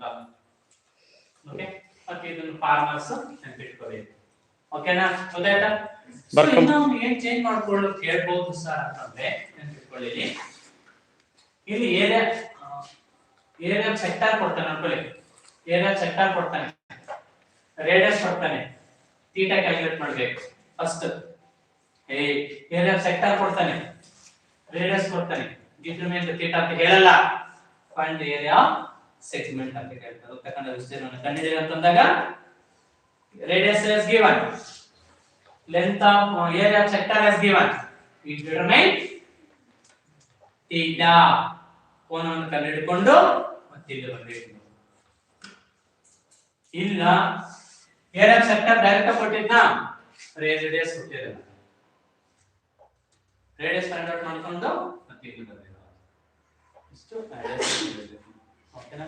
ಅಂತ. ಓಕೆ, ಮತ್ತೆ ಇದನ್ನು ಫಾರ್ಮರ್ಸ್ ನೆನಪಿಟ್ಕೋಬೇಕು. ಓಕೆನಾ, ಗೊತ್ತಾಯ್ತಾ? ನಾವು ಏನ್ ಚೇಂಜ್ ಮಾಡ್ಕೊಳ್ಳೋಕೆ ಹೇಳ್ಬೋದು ಸರ್ ಅಂತಂದ್ರೆ ನೆನಪಿಟ್ಕೊಳ್ಳಿ, ಇಲ್ಲಿ ಏರಿಯಾ ಸೆಕ್ಟಾರ್ ಕೊಡ್ತಾನೆ ಅನ್ಕೊಳ್ಳಿ, ಏರಿಯಾ ಸೆಕ್ಟಾರ್ ಕೊಡ್ತಾನೆ, ರೇಡಿಯಸ್ ಕೊಡ್ತಾನೆ, ಥೀಟಾ ಕ್ಯಾಲ್ಕುಲೇಟ್ ಮಾಡಬೇಕು ಫಸ್ಟ್. ಏರಿಯಾ ಸೆಕ್ಟಾರ್ ಕೊಡ್ತಾನೆ, ರೇಡಿಯಸ್ ಕೊಡ್ತಾನೆ, ಡಿಟರ್ಮಿನೆಂಟ್ ಥೀಟಾ ಅಂತ ಹೇಳಲ್ಲ, ಫೈಂಡ್ ಏರಿಯಾ ಸೆಗ್ಮೆಂಟ್ ಅಂತ ಹೇಳ್ತಾರೆ. ವೃತ್ತಖಂಡ ವಿಸ್ತೀರ್ಣವನ್ನು ಕಂಡುಹಿಡಿಯಿರಿ ಅಂತಂದಾಗ radius is given, length of area of sector is given, we determine theta, ಕೋನವನ್ನು ಕಂಡುಹಿಡಿದುಕೊಂಡು ಮತ್ತೆ ಇಲ್ಲಿ ಬರಬೇಕು. ಇಲ್ಲ ಏರಿಯಾ ಆಫ್ ಸೆಕ್ಟರ್ ಡೈರೆಕ್ಟ್ ಕೊಟ್ಟಿದ್ನಾ, ರೇಡಿಯಸ್ ಕೊಟ್ಟಿರಲ್ಲ, ರೇಡಿಯಸ್ ಫೈಂಡ್ ಔಟ್ ಮಾಡ್ಕೊಂಡು ಮತ್ತೆ ಇಲ್ಲಿ ಬರಬೇಕು. ಇಷ್ಟು ರೇಡಿಯಸ್. ಓಕೆನಾ?